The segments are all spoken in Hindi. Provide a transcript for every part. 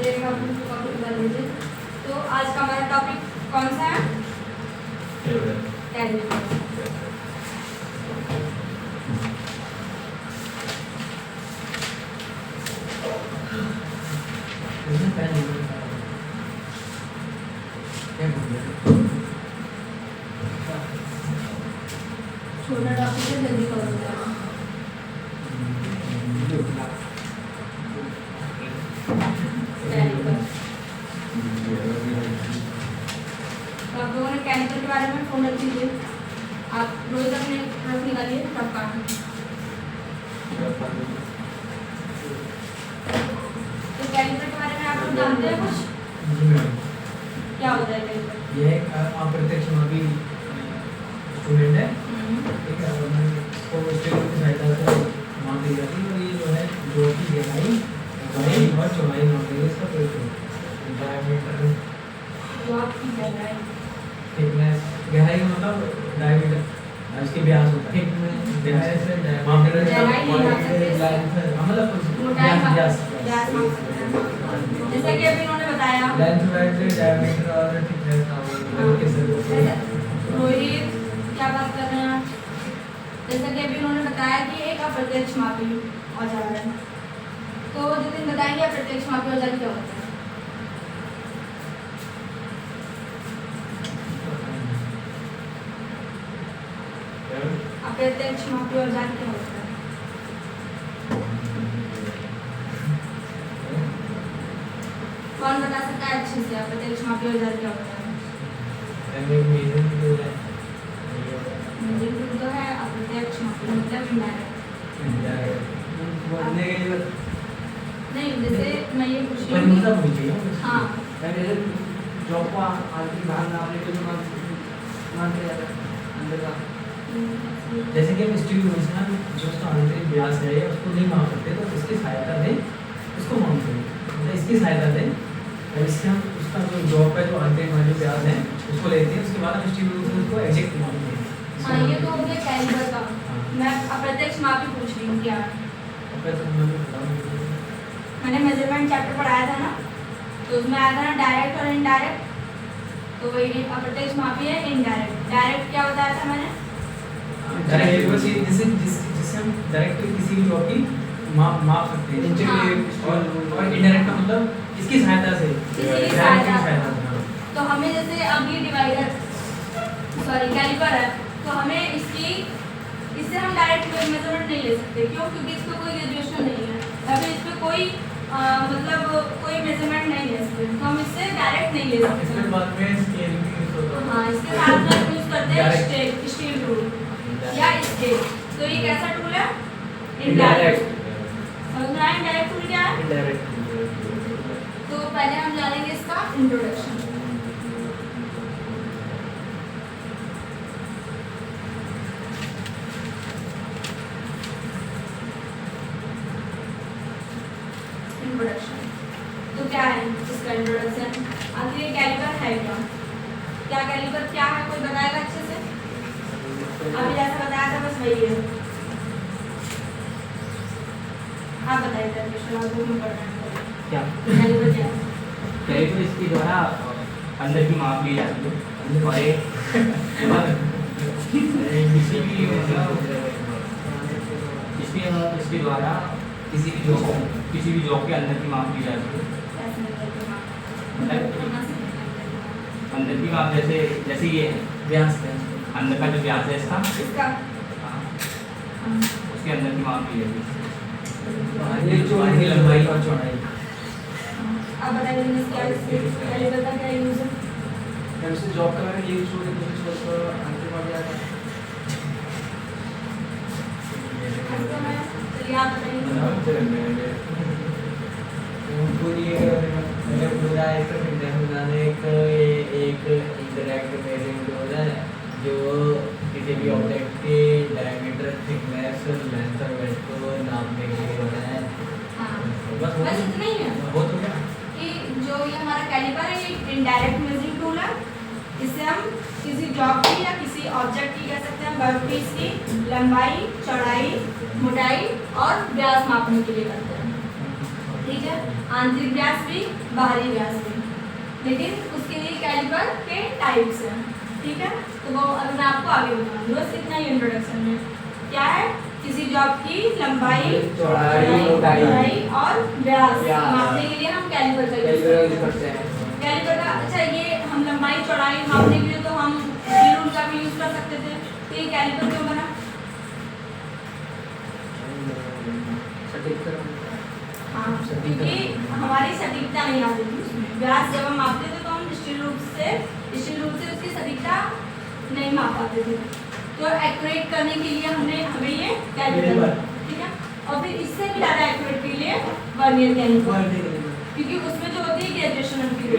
देखिएगा अपनी कॉपी कर लीजिए। तो आज का हमारा टॉपिक कौन सा है? कैलिपर। छोटा टॉपिक है, जल्दी कवर हो जाएगा। कैलिपर। तो आप लोगों ने कैलिपर के बारे में फोन रख दीजिए। आप रोज अपने रफ निकालिए, रफ काटिए। तो कैलिपर के बारे में आप लोग जानते हैं कुछ? क्या होता है कैलिपर? ये एक अप्रत्यक्ष मापी स्टूडेंट है, ठीक है, और उसको स्टेट की सहायता से माप दी जाती है। और ये जो है जो की गहराई और चौड़ाई मापी है, इसका प्रयोग डायमीटर जो आपकी गहराई, थिकनेस, गहराई का मतलब डायमीटर, इसके व्यास होता है। गहराई से मापने का गहराई नहीं माप सकते, मतलब मोटाई माप व्यास व्यास माप सकते हैं। जैसे कि अभी उन्होंने बताया लेंथ, ब्रेड्थ, डायमीटर और थिकनेस का रोहित क्या बात कर रहे हैं आप? जैसा कि अभी उन्होंने बताया कि एक अप्रत्यक्ष मापी औजार है। तो जितिन बताएंगे अप्रत्यक्ष मापी औजार क्या होता है? अप्रत्यक्ष मापी औजार क्या होता है? कौन बता सकता है अच्छे से अप्रत्यक्ष मापी औजार क्या होता है? मेजरिंग टूल तो है, अप्रत्यक्ष मापी मतलब इनडायरेक्ट। नहीं, जैसे मैं ये पूछ रही हूँ कि हाँ जैसे कि हम स्टील में जो उसका आंतरिक व्यास है या उसको नहीं माप सकते, तो इसकी सहायता से उसको मापते हैं। मतलब इसकी सहायता से और इससे हम उसका जो जॉब का जो आंतरिक जो व्यास है उसको लेते हैं, उसके बाद हम स्टील से उसको एग्जैक्ट मापते हैं। हाँ, ये तो हो गया कैलिपर का। मैं अप्रत्यक्ष मापी पूछ रही हूँ क्या? मैंने मेजरमेंट चैप्टर पढ़ाया था ना, तो उसमें आया था ना डायरेक्ट और इनडायरेक्ट। तो वही अप्रत्यक्ष मापी है इनडायरेक्ट। डायरेक्ट क्या बताया था मैंने? जिससे हम डायरेक्ट किसी भी जॉब की माप सकते हैं। और इनडायरेक्ट का मतलब इसकी सहायता से, किसी की सहायता से। तो हमें जैसे अब ये डिवाइडर कैलिपर है, तो हमें इससे हम डायरेक्ट मेजरमेंट नहीं ले सकते। क्यों? क्योंकि इस पर कोई ग्रेजुएशन नहीं है या फिर इस पर कोई मतलब कोई मेजरमेंट नहीं ले सकते, तो हम इससे डायरेक्ट नहीं ले सकते। इसके बाद में स्केल भी यूज होता है। हाँ, इसके साथ में यूज करते हैं स्टील टूल या स्केल। तो ये कैसा टूल है? इनडायरेक्ट। समझ में आया इनडायरेक्ट टूल क्या है? तो पहले हम जानेंगे इसका इंट्रोडक्शन। इंट्रोडक्शन तो क्या है इसका इंट्रोडक्शन? आखिर ये कैलिपर है क्या? क्या कैलिपर क्या है, कोई बताएगा अच्छे से? अभी जैसा बताया था बस वही है। आप बताइए कृष्ण, आप बुक में पढ़ना है क्या कैलिपर क्या है? कैलिपर इसके द्वारा अंदर की माप ली जाती है और इसके द्वारा किसी भी जॉब के अंदर की माप ली जाती है। अंदर की माप जैसे ये है व्यास है, अंदर का जो व्यास है इसका, हाँ, उसके अंदर की माप ली जाती है। लंबाई और चौड़ाई। आप बताइए कैलिपर का क्या यूज है? जॉब का ये अंतिम आ गया था। चलिए आप बताइए। एक इंटरैक्ट मेजरिंग टूल है जो किसी भी ऑब्जेक्ट की डायमीटर, थिकनेस, लेंथ और वेट को नापने के लिए बना है। हाँ, बस बस इतना ही है हो तो क्या कि जो ये हमारा कैलिपर है ये इनडायरेक्ट मेजरिंग टूल है। इससे हम किसी जॉब की या किसी ऑब्जेक्ट की कह सकते हैं वर्कपीस की लंबाई, चौड़ाई, मोटाई और व्यास मापने के लिए करते हैं। ठीक है, आंतरिक व्यास भी, बाहरी व्यास भी, लेकिन उसके लिए कैलिपर के टाइप्स हैं। ठीक है, तो वो अभी मैं आपको आगे बताऊंगी, बस इतना ही इंट्रोडक्शन में। क्या है, किसी जॉब की लंबाई, चौड़ाई, मोटाई और व्यास व्यास मापने के लिए हम कैलिपर का यूज करते हैं। कैलिपर का, अच्छा ये हम लंबाई चौड़ाई मापने के लिए तो हम स्टील रूल का भी यूज कर सकते थे, तो ये कैलिपर क्यों बना? हाँ, क्योंकि हमारी सटीकता नहीं आती थी उसमें। व्यास जब हम मापते थे तो हम स्टील रूप से उसकी सटीकता नहीं माप पाते थे, तो एक्यूरेट करने के लिए हमें ये कैलिपर, ठीक है, और फिर इससे भी ज़्यादा एक्यूरेट के लिए वर्नियर कैलिपर, क्योंकि उसमें जो होती है ग्रेजुएशन होती है।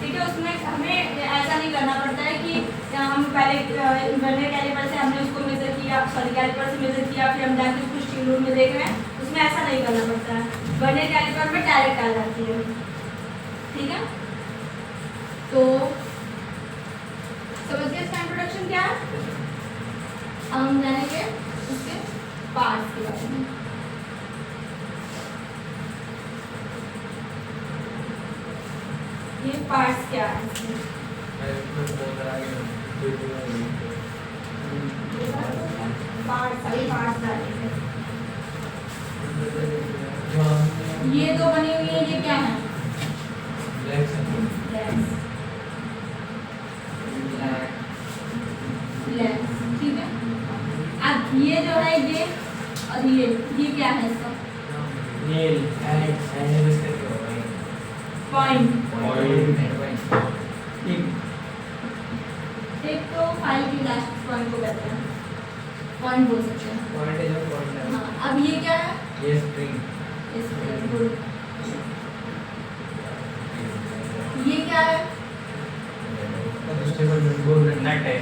ठीक है, उसमें हमें ऐसा नहीं करना पड़ता है कि हम पहले वर्नियर कैलिपर से हमने उसको मेजर किया, सॉरी कैलिपर से मेजर किया, फिर हम जाके उसको स्टील रूल में देख रहे हैं, उसमें ऐसा नहीं करना पड़ता है। वर्नियर कैलिपर में डायरेक्ट आ जाती है। ठीक है, तो समझ गए इसका इंट्रोडक्शन क्या है? अब हम जानेंगे उसके पार्ट्स के बारे में। ये पार्ट्स क्या है इसके? पार्ट्स, सभी पार्ट्स डालेंगे। ये दो बनी हुई है, ये क्या है? लेग्स। लेग्स, ठीक है। अब ये जो है, ये और ये क्या है इसका? पॉइंट। एक तो फाइल की लास्ट पॉइंट को कहते हैं, पॉइंट बोल सकते हैं। हाँ, अब ये क्या है? गुड। ये क्या है? नट है।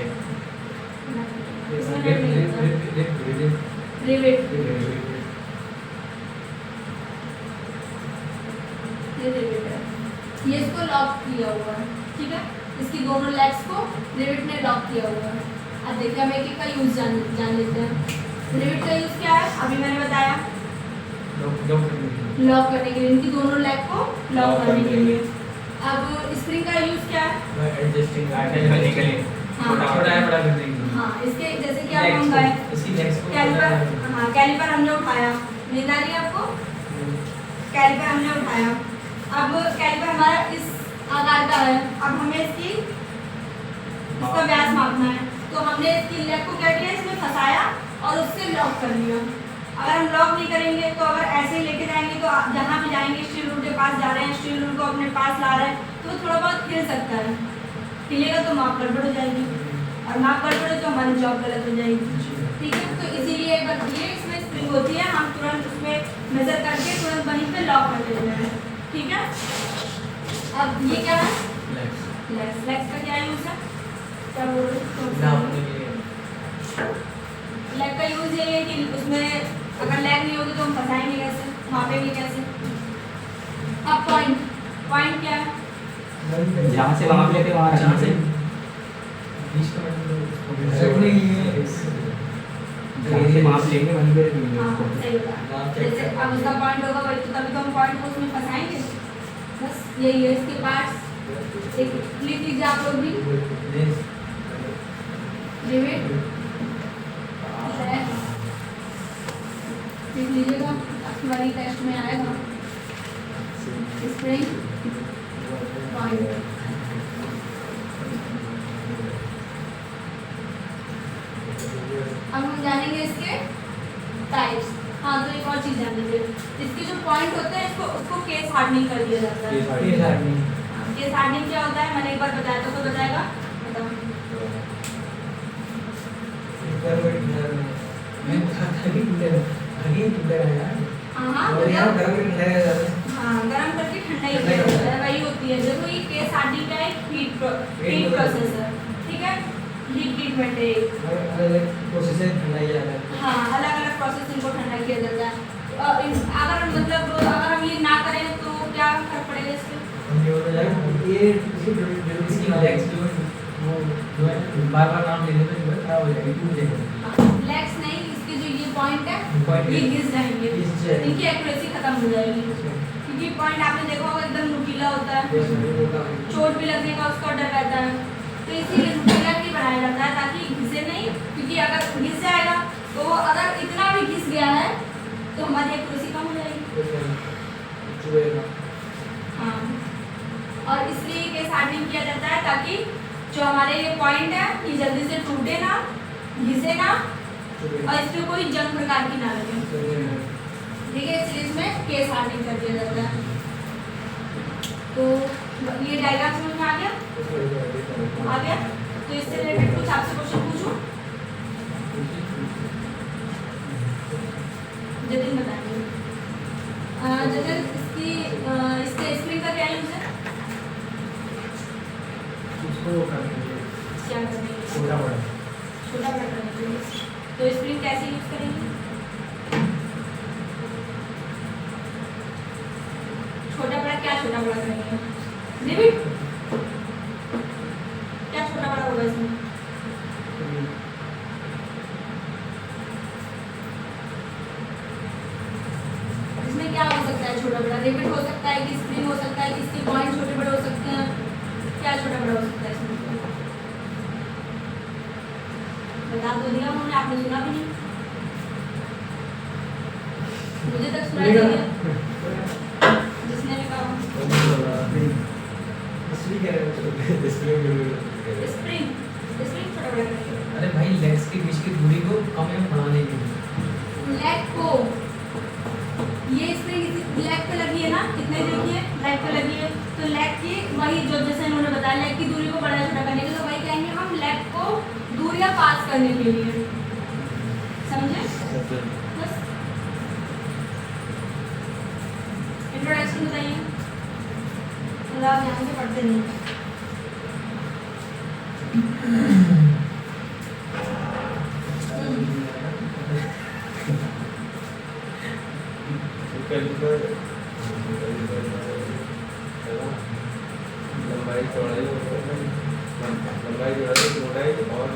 इसमें नट नहीं होता। रिवेट। ये रिवेट है, ये इसको लॉक किया हुआ है। ठीक है, इसकी दोनों लेग्स को रिवेट ने लॉक किया हुआ है। अब देखिए हम एक एक का यूज जान लेते हैं। रिवेट का यूज क्या है? अभी मैंने बताया, लॉक करने के लिए, इनकी दोनों लेग को लॉक करने के लिए। अब स्प्रिंग का यूज क्या है? एडजस्टिंग करने के लिए। हाँ, छोटा है बड़ा करने के लिए। हाँ, इसके जैसे कि आप हम गए इसकी लेग्स को कैलिपर, हाँ कैलिपर हमने उठाया, नींद आ रही है आपको? कैलिपर हमने उठाया, अब कैलिपर हमारा इस आकार का है, अब हमें इसका व्यास मापना है, तो हमने इसकी लेग को क्या किया, इसमें फंसाया और उससे लॉक कर लिया। अगर हम लॉक नहीं करेंगे तो अगर ऐसे ही लेके जाएंगे तो जहाँ भी जाएंगे, स्टील रूल के पास जा रहे हैं, स्टील रूल को अपने पास ला रहे हैं, तो थोड़ा बहुत हिल सकता है। हिलेगा तो माप गड़बड़ हो जाएगी, और माप गड़बड़ हो तो हमारी जॉब गलत हो जाएगी। ठीक है, तो इसीलिए एक बार ये इसमें स्प्रिंग होती है, हम तुरंत उसमें मेजर करके तुरंत वहीं पे लॉक कर देते हैं। ठीक है, अब ये क्या है? लेग्स। लेग्स का क्या यूज है? क्या बोल रहे हो? लेग का यूज ये है कि उसमें अगर लेग नहीं होगी तो हम फंसाएंगे कैसे, मापेंगे कैसे? अब पॉइंट क्या है? जहाँ से माप लेते वहाँ जहाँ से माप लेंगे वहीं पे हाँ, सही बता। जैसे अब उसका पॉइंट होगा वही, तो तभी तो हम पॉइंट को उसमें फंसाएंगे। बस यही है इसके पार्ट्स। एक लिख लीजिए आप लोग भी, रिवेट, लिख लीजिएगा, आपकी वाली टेस्ट में आएगा। Spring, point. अब हम जानेंगे इसके टाइप्स। हाँ, तो एक और चीज़ जान लीजिए, इसके जो पॉइंट होते हैं उसको केस हार्डनिंग कर दिया जाता है। केस हार्डनिंग क्या होता है? मैंने एक बार बताया था, कोई बताएगा? बताओ। हाँ हाँ, मतलब हाँ, गरम करके ठंडा ही किया जाता है, वही होती है। देखो ये केस हार्डनिंग का एक हीट प्रोसेस है। ठीक है, हीट ट्रीटमेंट है। हाँ, अलग अलग प्रोसेस इनको ठंडा किया जाता है। अगर हम ये ना करें तो क्या फर्क पड़ेगा इससे? बार बार नाम लेने पे जो है खराब हो जाएगी, टूट जाएगी। लेग्स नहीं, इसकी आपके जो ये पॉइंट है Point ये है। घिस जाएंगे, घिस जाएंगे। इनकी एक्यूरेसी खत्म हो जाएगी, क्योंकि पॉइंट आपने देखा होगा एकदम नुकीला होता है, चोट भी लगने का उसका डर रहता है, तो इसीलिए नुकीला भी बनाया जाता है ताकि घिसे नहीं, क्योंकि अगर घिस जाएगा तो अगर इतना भी घिस गया है तो हमारी एक्यूरेसी कम हो जाएगी। हाँ, और इसलिए केस हार्डनिंग किया जाता है ताकि जो हमारे ये पॉइंट है ये जल्दी से टूटे ना, घिसे ना, और इसमें कोई जंग प्रकार की ना लगे, ठीक है, इसलिए इसमें केस हार्डनिंग कर दिया जाता है। तो ये डायग्राम समझ में आ गया? आ गया? तो इससे रिलेटेड कुछ आपसे क्वेश्चन पूछूं? जतिन बताइए। जतिन इसके स्प्रिंग का क्या यूज है? उसको करने के लिए क्या करने के लिए? छोटा बड़ा छोटा बड़ा करने के लिए। तो स्प्रिंग कैसे यूज करेंगे? छोटा बड़ा क्या छोटा बड़ा करेंगे? रिबिट क्या छोटा बड़ा होगा इसमें? इसमें क्या हो सकता है छोटा बड़ा? रिबिट हो सकता है कि स्प्रिंग हो सकता है कि इसके पॉइंट छोटे बड़े हो सकते हैं, क्या छोटा बड़ा हो सकता है इसमें? बता तो दिया उन्होंने, आपने सुना भी नहीं, मुझे तक सुनाई दे दिया जिसने भी कहा। स्प्रिंग स्प्रिंग छोटा बड़ा करेंगे। अरे भाई लेग्स के बीच की दूरी को कम या बढ़ाने के लिए लेग को, ये स्प्रिंग लेग पे लगी है ना, कितने देखिए लेग पे लगी है, तो लेग की वही जो जैसे इन्होंने बताया लेग की दूरी को बड़ा छोटा करने के लिए, तो वही कहेंगे हम लेग को दूरियां पास करने के लिए, समझे? बस इंट्रोडक्शन बताइए, मतलब आप यहाँ से पढ़ते नहीं। लंबाई चौड़ाई मोटाई और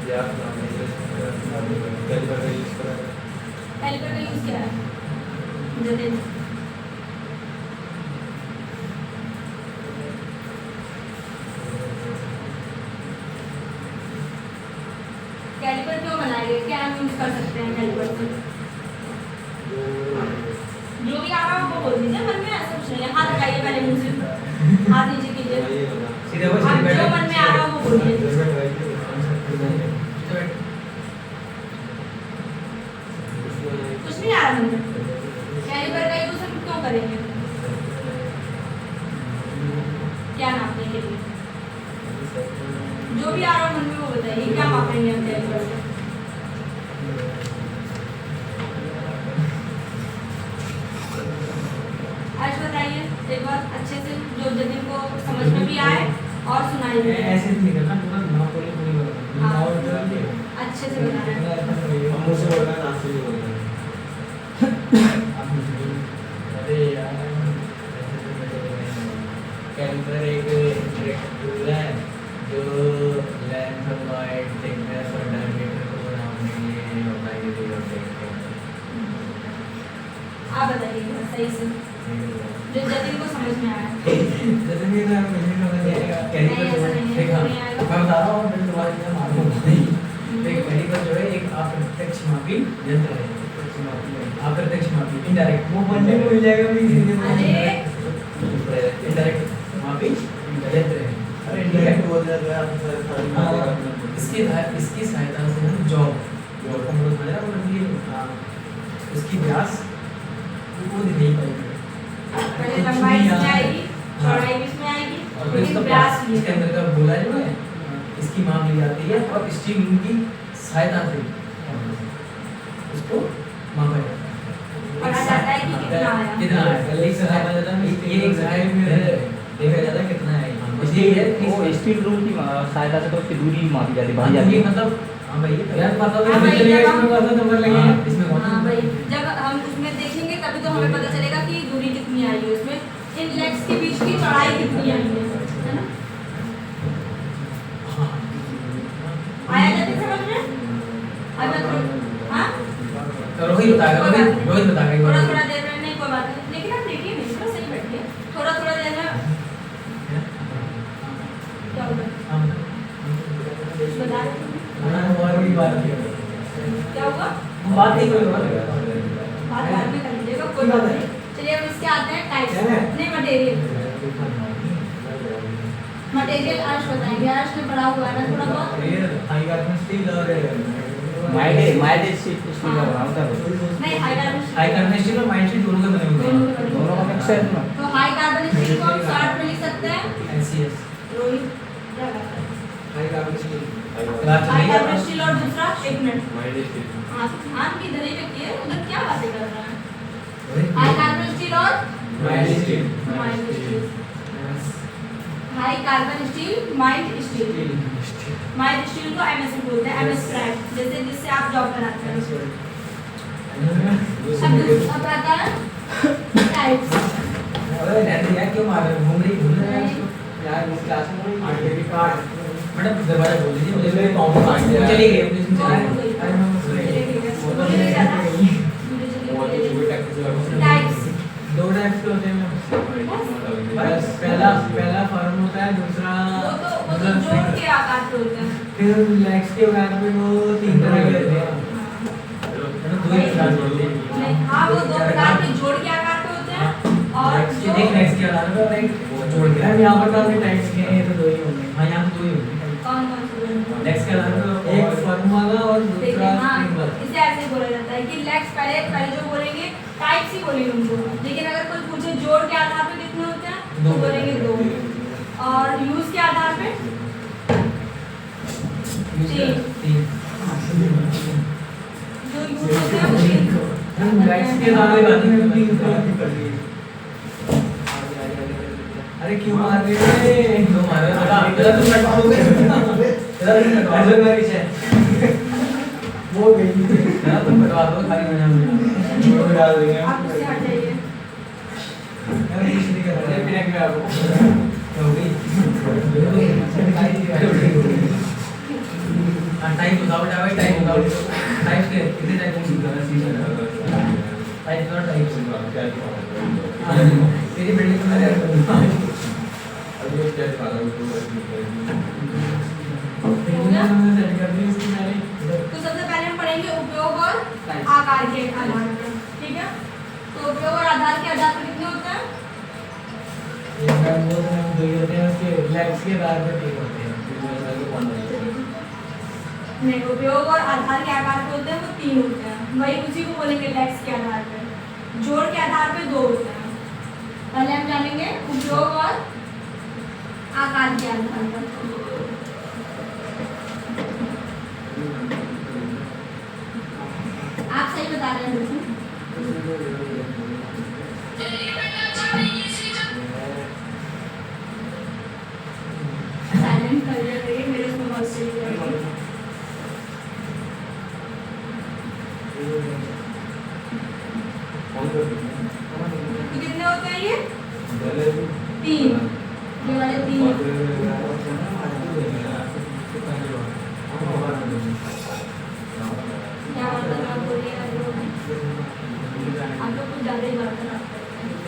व्यास कैलिपर का यूज करा है। कैलिपर का यूज क्या है? जतिन कैलिपर क्यों बनाए गए, क्या हम यूज कर सकते हैं कैलिपर से? जो भी आ रहा हो वो बोल दीजिए, मन में ऐसा कुछ नहीं है, हाथ लगाइए पहले मुंह से, हाथ नीचे कीजिए, सीधे बस आप जो मन में आ रहा हो वो बोलिए। कुछ नहीं आ रहा मन में, कैलिपर का यूज हम क्यों करेंगे? क्या नापने के लिए? जो भी आ रहा हो मन में वो बताइए, क्या मापेंगे हम कैलिपर से? आज बताइए एक बार अच्छे से, जो जतिन को समझ में भी आए और सुनाई भी दे। ऐसे नहीं करना, पूरा नाप बोले पूरी हाँ। बताना। अच्छे से बताना है। मुंह से बोलना है, नाक से नहीं बोलना है। अरे यार, कैलिपर एक टूल है जो लेंथ और वाइड थिकनेस और डायमीटर को बनाने के लिए होता है, ये आप बताइए एक बार सही से, जो जतिन को समझ में आया। जैसे कि मैं मुझे समझ नहीं आएगा कैलिपर नहीं, जो ऐसा है, नहीं है, देखा नहीं आएगा। मैं बता रहा हूँ, मैं तुम्हारे लिए मालूम नहीं। एक कैलिपर जो है एक अप्रत्यक्ष मापी यंत्र है, अप्रत्यक्ष मापी इनडायरेक्ट, वो बनने को मिल जाएगा भी अरे इनडायरेक्ट मापी यंत्र है। अरे इंडिया बोल रहे हैं आप इसकी सहायता से हम जॉब को हम लोग मतलब ये उसकी व्यास वो नहीं पाएंगे, पहले लंबाई इसमें आएगी, चौड़ाई भी इसमें आएगी, और फिर इसका व्यास भी इसके अंदर का गोला जो है इसकी माप ली जाती है और स्टील रूल की सहायता से उसको मापा जाता है। पढ़ा जाता है कि कितना आया। कितना आया, एक सहायता जाता है, ये एक सहायक में देखा जाता है कितना है। इसलिए है वो स्टील रूल की सहायता से तो उसकी दूरी मापी जाती है, हाँ, भाई जाती ये है। मतलब हाँ भाई यार पता हाँ भाई, जब हम- इसमें बहुत नंबर लगे हाँ। इसमें बहुत हाँ भाई, नंबर जब हम उसमें देखेंगे तभी तो हमें पता चलेगा कि दूरी कितनी आई है उसमें, इन लेग्स के बीच की चौड़ाई कितनी आई है ना? हाँ बताएगा, कोई बात नहीं। रोहित बताएगा एक बार। थोड़ा थोड़ा देर में नहीं, कोई बात नहीं, लेकिन आप देखिए नहीं, थोड़ा सही बैठिए। थोड़ा थोड़ा देर में क्या होगा हाँ, बता दो। और भी बात की क्या हुआ? बात नहीं कोई और बात बाद में कर लीजिएगा, कोई बात नहीं। चलिए अब इसके आते हैं टाइप्स, नहीं मटेरियल। मटेरियल अर्श बताएंगे, अर्श में पढ़ा हुआ है ना थोड़ा बहुत। हाई कार्बन स्टील और माइल्ड स्टील का बनाओ था नहीं, high carbon high carbon steel और माइल्ड स्टील दोनों के बने हुए हैं दोनों का मिक्सर है ना तो हाई कार्बन स्टील को हम शॉर्ट में लिख सकते हैं NCS रोहित क्या करता है? High carbon steel high carbon steel और दूसरा एक मिनट माइल्ड स्टील हाँ ध्यान की इधर ही रखिए, उधर क्या बातें कर रहा है? रोहित, हाई कार्बन स्टील और mild steel mild steel. High carbon steel mild steel. Mild steel को MS बोलते हैं, MS फ्रैग, जैसे जिससे आप जॉब बनाते हैं। अब आता है टाइप्स। अरे रहते यार क्यों मार रहे हो? घूम रही है उसको। यार इस क्लास में आगे भी काट मैडम दरवाजा खोल दीजिए, मुझे मेरे कॉम में काट दिया। चली गई अपनी सुन कौन चली हो गई। गई? अरे मैं चलिए बोल ठीक है, वो तो बोलिए नहीं ज़्यादा। वो तो चलिए सुबह टैक्सी लगा टाइप्स। दो टाइप्स के होते हैं बस पहला फॉर्म होता है, दूसरा वो तो जोड़ के आकार के होते हैं। फिर लेग्स के आकार में वो तीन तरह के होते हैं। मैडम दो ही प्रकार के होते हैं। नहीं, हाँ वो दो प्रकार के जोड़ के आकार के होते हैं और जो एक नेक्स्ट के आधार पर एक जोड़ के। मैम यहाँ पर तो आपने टाइप्स किए हैं, ये तो दो ही होंगे। हाँ यहाँ पे दो ही होते हैं। कौन कौन से जोड़? नेक्स्ट के आधार पर एक फॉर्म वाला और देखिए दूसरा हाँ, स्प्रिंग वाला। इसे ऐसे बोला जाता है कि लेग्स पहले जो बोलेंगे टाइप्स ही बोलेंगे उनको, लेकिन अगर कोई पूछे जोड़ के आधार पे कितने होते हैं तो दो। बोलेंगे दो, और यूज के आधार पे तीन। तीन। जो यूज होते हैं वो तीन। मैम लेग्स के आधार पे बात नहीं तीन अरे क्यों मार रहे हो? दो मारे। इधर तुम कटवा दोगे। इधर तुम कटवा दो। पीछे वो गई इधर तुम कटवा दो खाली मैंने वो डाल देंगे आप उससे हट जाइए। मैं कुछ नहीं कर रहा पिनक में आपको हो गई। हाँ टाइम बताओ टाइम टाइम बताओ टाइम के कितने टाइम हो सकता है सीजन टाइम का टाइम तेरी बिल्डिंग में रहता हूँ अभी ये क्या खा रहा हूँ सेट कर दी इसकी मैंने तो सबसे पहले हम पढ़ेंगे उपयोग और आकार के आधार पर, ठीक है? तो उपयोग और आधार के आधार पर कितने होते हैं? ये मैम वो तो मैम दो ही होते हैं, उसके लेग्स के आधार पर तीन होते हैं। नहीं, उपयोग और आधार के आकार पे होते हैं वो तीन होते हैं, वही उसी को बोलेंगे लेग्स के आधार पे। जोड़ के आधार पे दो होते हैं। पहले हम जानेंगे उपयोग और आकार के आधार पर। आप सही बता रहे हैं बिल्कुल। साइलेंट कर रहिए, मेरे उसमें बहुत सही है। तो कितने होते हैं ये? तीन। ये वाले तीन। क्या बात है, आप बोलिए। आप लोग कुछ ज़्यादा ही बात करते हैं,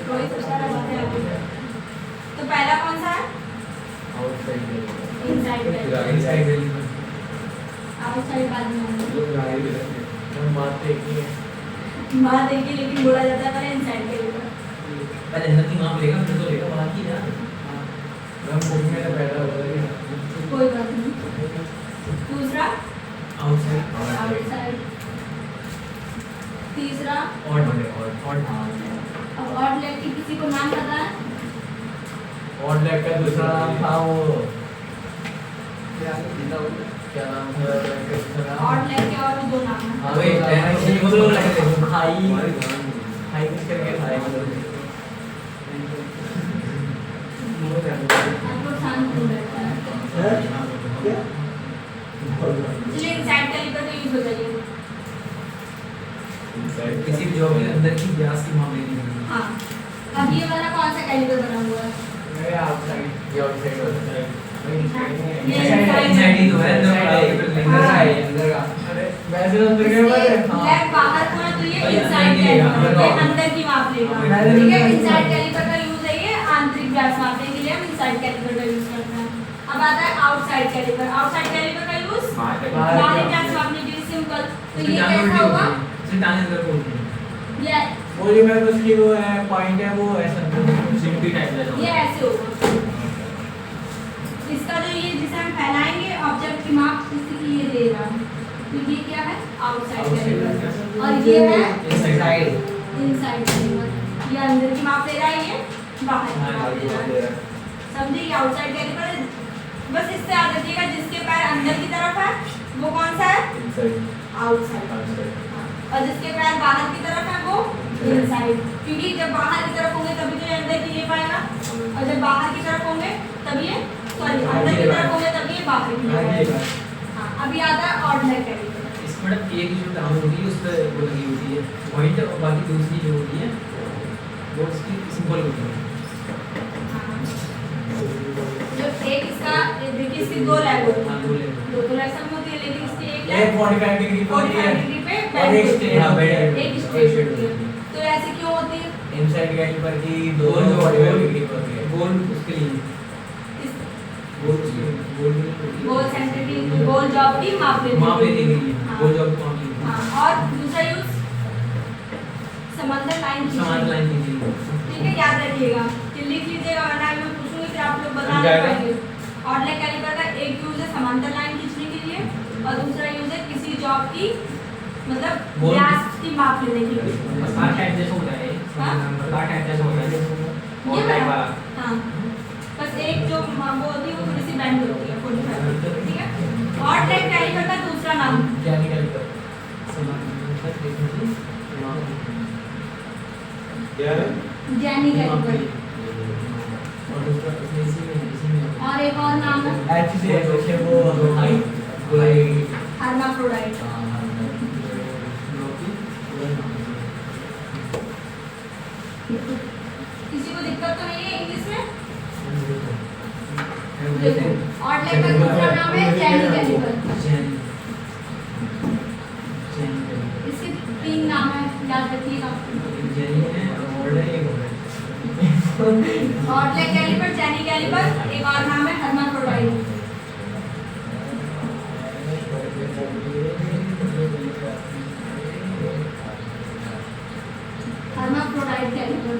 कोई तो सारा बातें आप लोग। तो पहला कौन सा है? इनसाइड पहले, आउटसाइड बाद में। हम बात देखी है बात देखिए, लेकिन बोला जाता है पहले इनसाइड के ऊपर। पहले अंदर की माप लेगा फिर तो लेगा बाहर की ना हम बुक में तो पैदा होता है कोई बात नहीं। दूसरा आउटसाइड आउटसाइड। तीसरा और अब और लेग की किसी को नाम पता है? और लेग का दूसरा नाम था वो क्या नाम था और लेग के और भी दो नाम हैं। हाँ, वही, तो वो लोग लगे थे। हाई हाई कुछ करके था आप लोग शांत हो बैठा है। चलिए इनसाइड कैलिपर का यूज हो जाइए। किसी भी जॉब के अंदर की व्यास की माप लेनी है। हाँ, अब ये वाला कौन सा कैलिपर बना हुआ है? मेरे आउटसाइड ये आउटसाइड होता है इनसाइड ही तो है अंदर अंदर का अरे वैसे तो अंदर के बारे लेग बाहर होना चाहिए भाई, इनसाइड अंदर की लेगा, कैलिपर, ये अंदर। अंदर की माप लेगा। हाँ, ठीक है, अंदर। इनसाइड कैलिपर का यूज है ये आंतरिक व्यास मापने के लिए हम इनसाइड कैलिपर का यूज करते हैं। अब आता है आउटसाइड कैलिपर। आउटसाइड कैलिपर का यूज बाहरी व्यास मापने के लिए, सिंपल। तो उसकी ये टांगे कैसा उल्टी होगा? होती हैं, उसकी टांगे अंदर को होती हैं। ये वो जो मैं उसकी वो है पॉइंट है वो ऐसा सिम्पी टाइप जैसा ये होता है। ऐसे होगा। इसका जो ये जिसे हम फैलाएंगे ऑब्जेक्ट की माप इसकी ये दे रहा है। तो ये क्या है? Outside calliper. और ये है इनसाइड। Inside caliper. ये अंदर की माप दे रहा है, ये बाहर की माप दे रहा है। समझे? ये आउटसाइड कैलिपर है। बस इससे याद रखिएगा जिसके पैर अंदर की तरफ है वो कौन सा है? आउटसाइड। और जिसके पैर बाहर की तरफ है वो इनसाइड। क्योंकि जब बाहर की तरफ होंगे तभी तो ये अंदर की ले पाएगा, और जब बाहर की तरफ होंगे तब ये सॉरी अंदर की तरफ होंगे तब ये बाहर की ले पाएगा। हाँ, अभी आता है ऑर्डिनल कैलिपर। इसमें एक जो टांग होती है उस पर वो लगी होती है पॉइंट, और बाकी दूसरी जो होती है वो उसकी सिंपल होती है। जो एक इसका देखिए इसकी दो लैग होती हाँ, है, दो लेग। दो लैग होती है, लेकिन इसकी एक एक 45 डिग्री पर 45 डिग्री पे और एक bend होती straight, है, हाँ, bend एक होती है। स्ट्रेट होती है। तो ऐसे क्यों होती है? इनसाइड कैलिपर की दो गोल जो 45 डिग्री पर होती है। गोल उसके लिए इस गोल उसके लिए गोल नहीं होती है। गोल सेंटर की गोल जॉब की माप लेने माप लेने के लिए हाँ। गोल जॉब माप लेने के लिए। हाँ, और दूसरा यूज समांतर लाइन समान खींचने। लाइन की लिए। ठीक है, याद रखिएगा कि लिख लीजिएगा, वरना मैं पूछूंगी फिर आप लोग बता हम नहीं जाएगा। पाएंगे। ऑर्डिनल कैलिपर का एक यूज है समांतर लाइन खींचने के लिए, और दूसरा यूज है किसी जॉब की मतलब गोल- व्यास की माप लेने के लिए। स्टार टाइप जैसा होता है हाँ? स्टार टाइप जैसा होता है ये और टाइप वाला? वाला हाँ, बस एक जो वो होती है वो थोड़ी सी बैंड होती है 45, ठीक है। ऑर्डिनल कैलिपर का दूसरा नाम ज्ञानी कैलिपर समानांतर देखने क्या है? जैनी कैलिपर, और दूसरा इसी में और एक और नाम है एच से वैसे वो हाई हर्माफ्रोडाइट। किसी को दिक्कत तो नहीं है इंग्लिश में? देखो, ऑर्डिनल का दूसरा नाम है जैनी कैलिपर। इसके 3 नाम है, याद रखिएगा। ऑर्डिनल कैलिपर, जैनी कैलिपर, एक और नाम है हर्माफ्रोडाइट। हर्माफ्रोडाइट कैलिपर,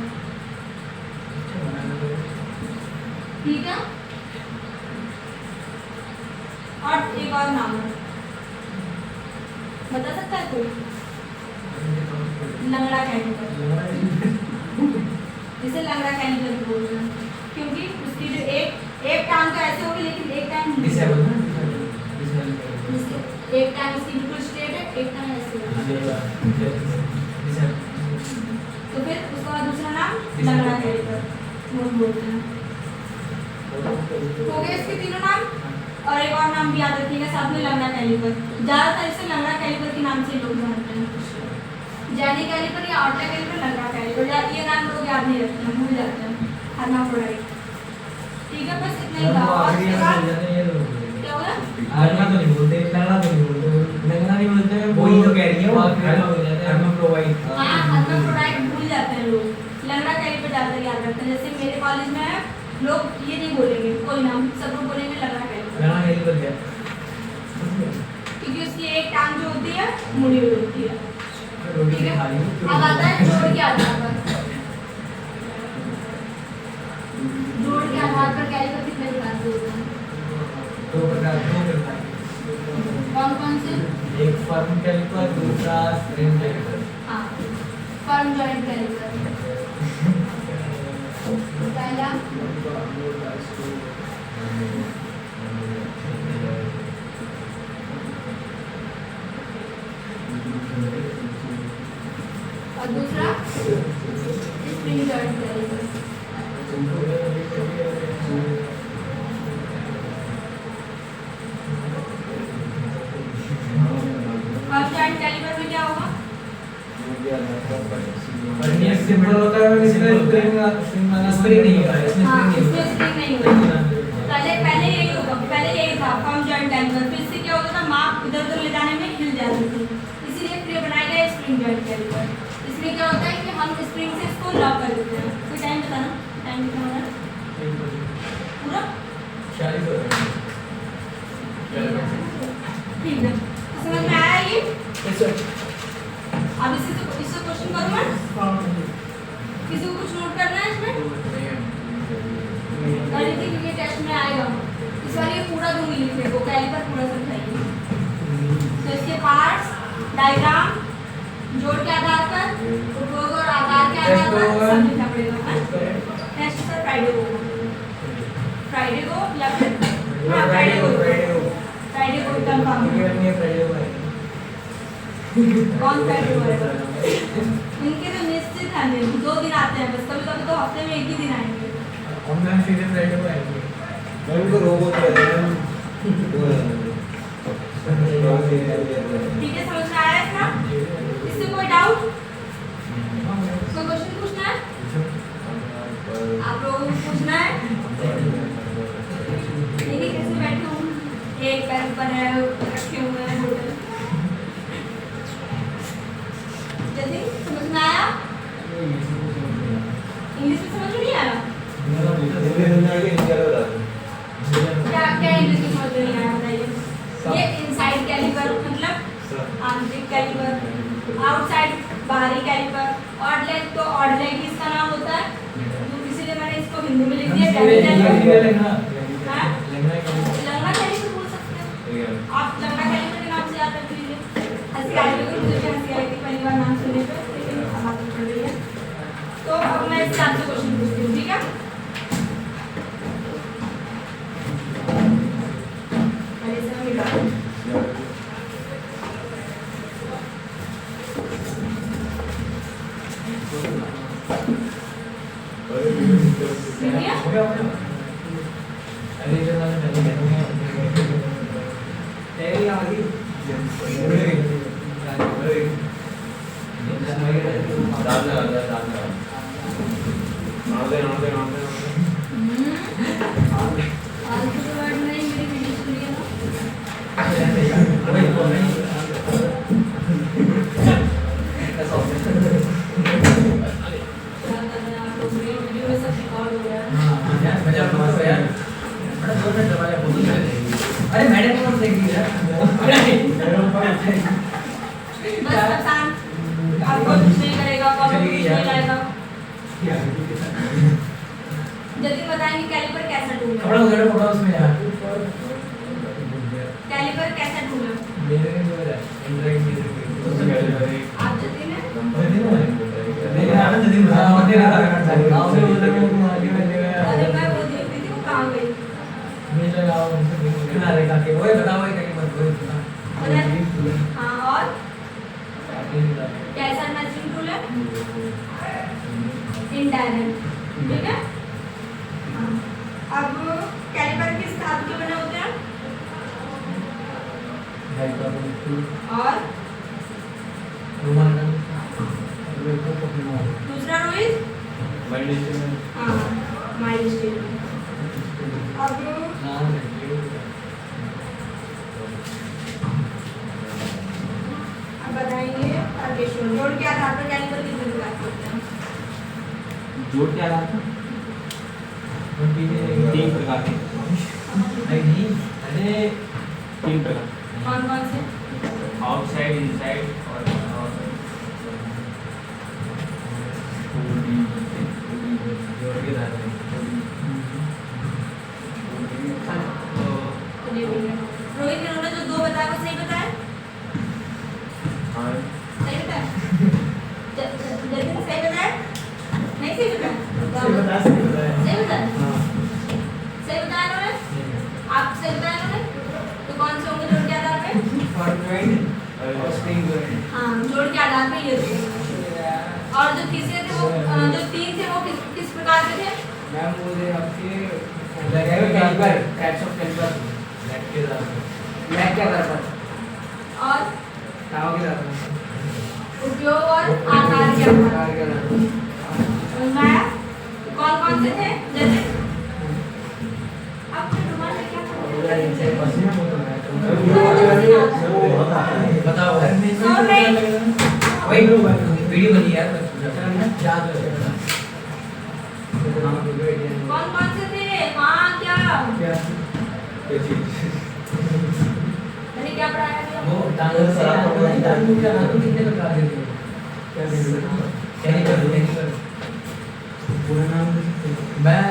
ठीक है। और एक और नाम है, बता सकता है कोई? लंगड़ा कैलिपर, जिसे लंगड़ा कैलिपर भी बोलते हैं, क्योंकि उसकी जो एक टांग तो ऐसे होगी लेकिन एक टांग एक टांग इसकी बिल्कुल स्ट्रेट है, एक टांग ऐसे है। तो फिर उसका दूसरा नाम लंगड़ा कैलिपर वो बोलते हैं। हो गए इसके तीनों नाम, और एक और नाम भी याद रखिएगा साथ में, लंगड़ा कैलिपर। ज़्यादातर इसे लंगड़ा कैलिपर के नाम से लोग जानते हैं। जैनी कैलिपर या ऑर्डिनल कैलिपर, लंगड़ा कैलिपर, या ये नाम लोग याद नहीं रखते हैं, भूल जाते हैं। हर्माफ्रोडाइट, ठीक है, बस इतना ही था। और उसके बाद क्या होगा? वही तो कह रही है वो हर्माफ्रोडाइट। हाँ, हर्माफ्रोडाइट भूल जाते हैं लोग, लंगड़ा कैलिपर ज़्यादा याद रखते हैं। जैसे मेरे कॉलेज में है, लोग ये नहीं बोलेंगे कोई नाम, सब लोग बोलेंगे लंगड़ा कैलिपर, क्योंकि उसकी एक टांग जो होती है मुड़ी हुई होती है। ठीक है, अब आता है जोड़ के आधार पर। जोड़ के आधार पर कैलिपर कितने प्रकार के होते हैं? कौन कौन से? एक फर्म कैलिपर, दूसरा स्प्रिंग कैलिपर। हाँ, फर्म जॉइंट कैलिपर पहला, और दूसरा spring joint calliper. Firm joint calliper में क्या होगा? सिंपल होता है, इसमें स्प्रिंग नहीं होता है, इसमें हाँ, स्प्रिंग इसमें स्प्रिंग नहीं होगा। पहले यही होगा, पहले यही था फर्म जॉइंट कैलिपर। फिर इससे क्या होता था, माप इधर उधर ले जाने में हिल जाती थी, इसीलिए फिर बनाया गया स्प्रिंग इंजॉइंट कैलिपर। इसमें क्या होता है कि हम स्प्रिंग से इसको लॉक कर देते हैं। कोई टाइम बताना, टाइम कितना होना है पूरा? 40 हो रहा है। ठीक है, तो समझ में आया ये? अब इससे क्वेश्चन करूँ मैं? किसी को कुछ नोट करना है इसमें? गणित के टेस्ट में आएगा। इस बार ये पूरा दूंगी लिखने को, कैलिपर पूरा समझाइए। तो इसके पार्ट्स, डायग्राम, जोड़ के आधार पर, उपयोग और आकार के आधार पर सब लिखना पड़ेगा। नेक्स्ट सर फ्राइडे को या फिर हाँ फ्राइडे को कंफर्म। कौन फ्राइडे को आएगा? इनके तो निश्चित है, 2 दिन आते हैं बस, कभी कभी तो हफ्ते में 1 ही दिन आएंगे। ऑनलाइन सीजन फ्राइडे को आएंगे। मैं उनको रोबोट कहते हैं। ठीक है, समझ में आया इसका? इससे कोई डाउट? कोई क्वेश्चन पूछना है? आप लोगों को पूछना है? देखिए कैसे बैठे हूँ, एक पैर ऊपर है, रखे हुए हैं बोतल। जैसे समझ में आया? इंग्लिश में समझ में नहीं आया? क्या क्या इंग्लिश में समझ में नहीं आया बताइए? ये इनसाइड कैलिपर मतलब आंतरिक कैलिपर, आउटसाइड बाहरी कैलिपर, ऑड लेग तो ऑड लेग इसका नाम होता है, तो इसीलिए मैंने इसको हिंदी में लिख दिया कैलिपर। हाँ? लंगा कैलिपर बोल सकते हैं आप, लंगा कैलिपर के नाम से याद रख लीजिए। हंसी आ रही होगी, मुझे भी हंसी आई थी पहली बार नाम सुनने पे, लेकिन अब आदत पड़ रही है। तो अब मैं इससे आपसे क्वेश्चन पूछती हूँ, ठीक है? पहले से हम मिटा दें। मिलिया? फालतू के वर्ड नहीं, मेरी वीडियो सुनिए ना। क्या कर रहे हैं आप लोग? मेरी वीडियो में सब रिकॉर्ड हो रहा है। अरे मैडम को देख लीजिए बस आसान, आपको कुछ नहीं करेगा, कॉपी चलिए कुछ यार। नहीं लाएगा। जल्दी बताएंगे कैलिपर कैसा टूल है? कपड़ा उधर कपड़ा उसमें यार कैलिपर कैसा टूल है? आप जल्दी में अरे मैं वो देख रही थी, वो कहाँ गई? हाँ, और कैसा मैचिंग टूल है? इनडायरेक्ट, ठीक है? हाँ। अब कैलिपर किस धातु के बने होते हैं? और दूसरा रोहित? हाँ, माइल स्टील। अब बताएंगे तारकेश्वर, जोड़ के आधार पर कैलिपर कितने प्रकार के होते हैं? जोड़ के आधार पर 3 प्रकार के। 3 प्रकार, कौन कौन से? आउटसाइड, इनसाइड और रोहित ने जो 2 बताया वो सही बताया? सही बताया? जल्दी सही बताया? नहीं सही बताया? सही बताया? सही बताया उन्होंने? आप सही बताया उन्होंने? तो कौन से होंगे जोड़ के आधार पे? हाँ, जोड़ के आधार पे ये 2। और जो तीसरे थे वो जो 3 थे वो किस प्रकार के थे? मैम मुझे आपके और उपयोग और आकार के आधार पर। समझ में आया? कौन कौन से थे? जैसे अब रुमाल से क्या बताओ। सो वही वीडियो बनी यार याद हो कौन कौन से थे? हाँ क्या मैंने क्या पढ़ाया अभी? वो डांगर से डांगर क्या नाम कितने प्रकार के थे क्या कैलिपर पूरा नाम मैं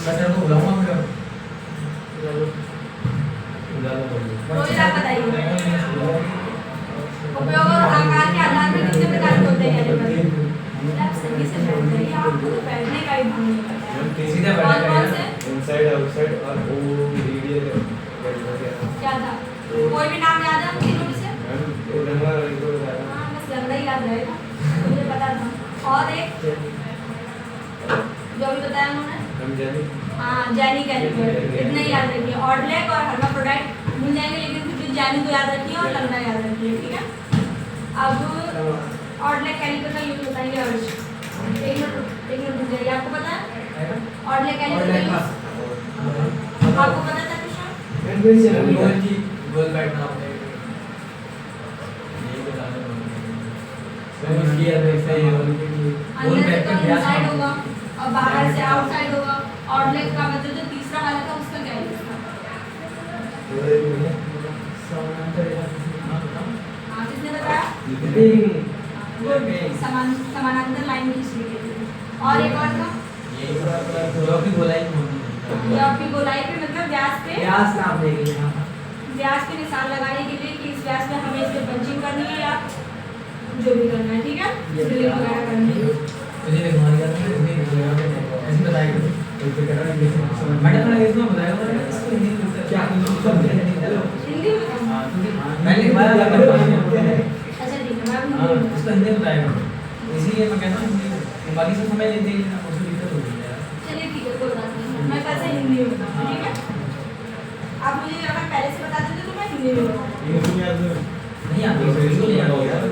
तेरे को बुलाऊंगा फिर रोज आप बताइए उपयोग और आकार के आधार पर कितने प्रकार के होते हैं कैलिपर? आप सही से बैठ जाइए, आपको तो बैठने का ही ढंग नहीं पता है। सीधा कौन बैठा कौन से? इनसाइड आउटसाइड और ओ रेडियल क्या था? कोई भी नाम याद है उन तीनों में से? मैम वो रंगा इनको बताया हाँ बस लंगड़ा ही याद रहेगा, मुझे पता था। और एक जो भी बताया उन्होंने, हम जानी हाँ जैनी कैलिपर, इतना ही याद रखिए। ऑडलेक और हर्माफ्रोडाइट मिल जाएंगे, लेकिन फिर भी जैनी को याद रखिए और लंगड़ा याद रखिए, ठीक है? अब ऑडलेक कैलिपर का यूज बताएंगे अर्ज। एक मिनट रुक जाइए, आपको पता है ऑडलेक कैलिपर का यूज? आपको पता था कृष्ण? गोल बैठना आपने यही बता दो अंदर से तो इनसाइड होगा और बाहर से आउटसाइड होगा। ऑडलेक का मतलब जो तीसरा वाला था उसका क्या यूज था? हाँ किसने बताया? समानांतर लाइन खींचने के लिए। और एक और था जो भी गोलाई ये आपकी गोलाई पे मतलब व्यास पे नाम देंगे यहाँ व्यास पे निशान लगाने के लिए कि इस व्यास में हमें इस पे पंचिंग करनी है या जो भी करना है, ठीक है? ड्रिलिंग वगैरह करनी है। तुझे हमारी याद है ऐसे बताएगा मैडम ने इसमें बताया इसको हिंदी में क्या हिंदी में हां मैंने हमारा अच्छा ठीक है, मैं हां इसको हिंदी में बताएगा, इसीलिए मैं कहता हूं बाकी सब समझ लेते हैं ना, उसको दिक्कत होगी यार। चलिए ठीक है, कोई बात नहीं, मैं कल से हिंदी में बताऊंगी, ठीक है? आप मुझे अगर पहले से बता देते तो मैं हिंदी में बताऊंगी। नहीं आती बिल्कुल नहीं आती यार।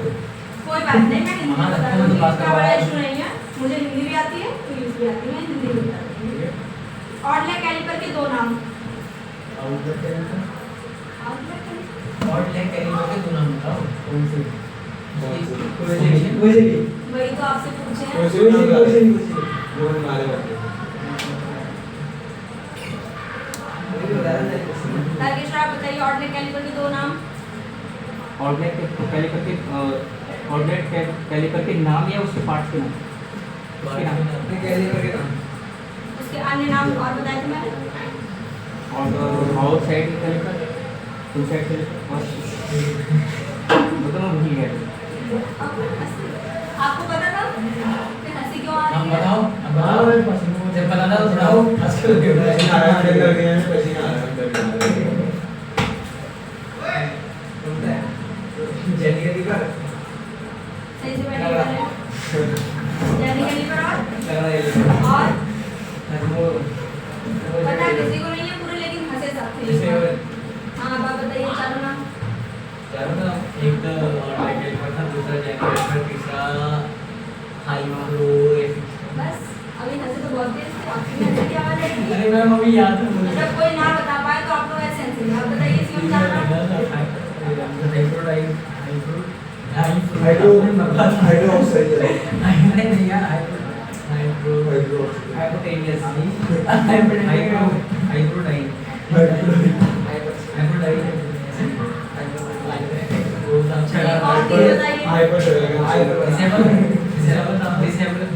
कोई बात नहीं, मैं हिंदी में बता दूंगी, इसका बड़ा इशू नहीं है। मुझे हिंदी भी आती है, इंग्लिश भी आती है, मैं हिंदी में बता दूंगी। ऑडलेक कैलिपर के दो नाम। ऑडलेक कैलिपर और लेग कैलिपर के दो नाम बताओ कौन से? वही तो आपसे पूछे हैं। राकेश आप बताइए ऑडलेक कैलिपर के दो नाम। ऑडलेक कैलिपर के नाम या उसके पार्ट्स के नाम? उसके नाम उसके अन्य नाम और बताए थे मैंने। और आउटसाइड कैलिपर, इनसाइड कैलिपर और मतलब भूल गया। आपको पता था? फिर हंसी क्यों आ हम रही है? बताओ अब बताओ जब पता था तो बताओ हंस के लगे सही से बैठिए पहले। जैनी कैलिपर और पता किसी को नहीं है पूरे, लेकिन हंसे सब थे। हाँ अब आप बताइए चारों नाम। एक तो ऑनलाइन कैलिपर था, दूसरा जनरेटर, तीसरा हाइड्रो। बस अभी हंसे तो बहुत तेज थे, आपकी में हंसी की आवाज आई थी। अरे मैम अभी याद है मुझे जब कोई ना बता पाए तो आप लोग ऐसे हंसेंगे। आप बताइए इसमें चारों नाम। हाइड्रो ऑक्साइड नहीं यार हाइड्रोटेनियस हाइड्रोडाइन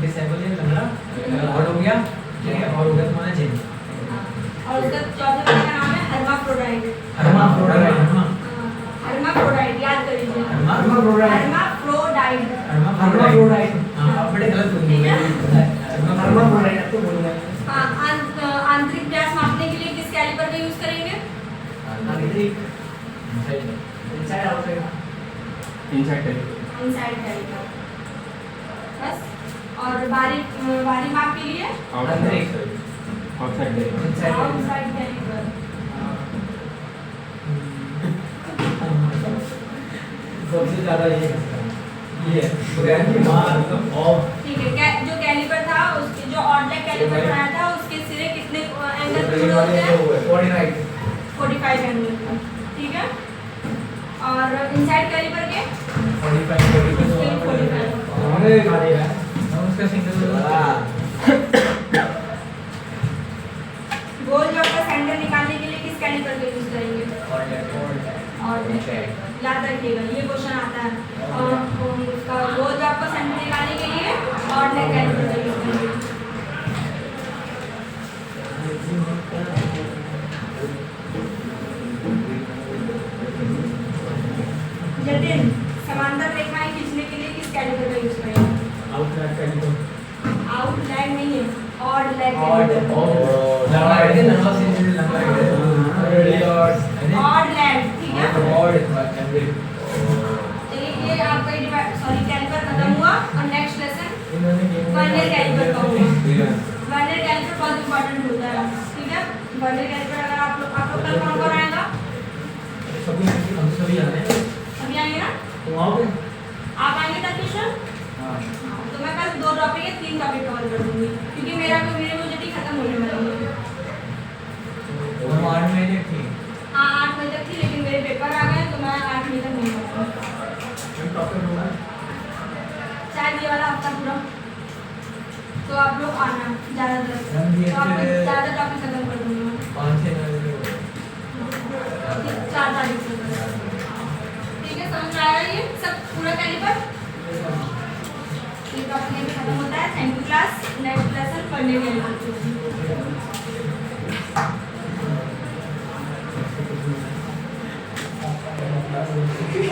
डिसेबल ये लंगड़ा और हो गया, ठीक है? और हो गया तुम्हारा जेन और उसका चौथे वाले का नाम है हर्माफ्रोडाइट। हर्माफ्रोडाइट हर्माफ्रोडाइट याद कर लीजिए। Hermaphrodite hermaphrodite. हां आप बड़े गलत बोल ठीक है? हर्माफ्रोडाइट अब तो बोलूंगा हाँ आंतरिक व्यास मापने के लिए किस कैलिपर का यूज करेंगे? Inside outside inside calliper. Inside calliper. बस। और बाहरी माप के लिए आउटसाइड कैलिपर। Outside caliper. सबसे ज्यादा ये ऑफ ठीक है, जो कैलिपर था उसके जो ऑडलेक कैलिपर बनाया था उसके सिरे कितने एंगल पे होते हैं? 45 एंगल पर, ठीक है? और इनसाइड कैलिपर के 45 45 हमें निकालेगा हम उसका सिंगल गोल जॉब का सेंटर निकालने के लिए किस कैलिपर का यूज करेंगे? और याद रखिएगा ये क्वेश्चन आता है। और उसका गोल जॉब का सेंटर निकालने के लिए और कैलिपर का यूज करेंगे। जटिल समांतर रेखाएं खींचने के लिए किस कैलिपर का यूज करेंगे? आउटलाइन कैलिपर आउटलाइन नहीं है, ऑड लाइन Odd, लंबा है ना लंबा से लंबा है ऑड लाइन, ठीक है। odd, चलिए ये आपका कैलिपर खत्म हुआ और नेक्स्ट लेसन वर्नियर कैलिपर का होगा। वर्नियर कैलिपर बहुत इंपॉर्टेंट होता है, ठीक है। वर्नियर कैलिपर अगर आप लोग कल कौन आएगा? सभी हम सभी आ रहे हैं अभी आएंगे ना? तो वहाँ पे आप आएंगे तब ट्यूशन? तो मैं कल 2 टॉपिक या 3 टॉपिक कवर कर दूंगी, क्योंकि मेरे प्रोजेक्ट खत्म होने वाला है। हम 8 महीने थी। हाँ 8 बजे तक थी, लेकिन मेरे पेपर आ गए तो मैं 8 बजे तक नहीं पढ़ूंगी। टॉपिक होगा शायद ये वाला हफ्ता पूरा। तो आप लोग आना ज़्यादातर, हम ये तो आपको फिर- ज़्यादा टॉपिक खत्म कर दूंगी मैं 5-6 महीने 4 तारीख से। ठीक है, समझ में आया ये सब पूरा कैलिपर? ये टॉपिक खत्म होता है। Thank you class. Next lesson पढ़ने के लिए।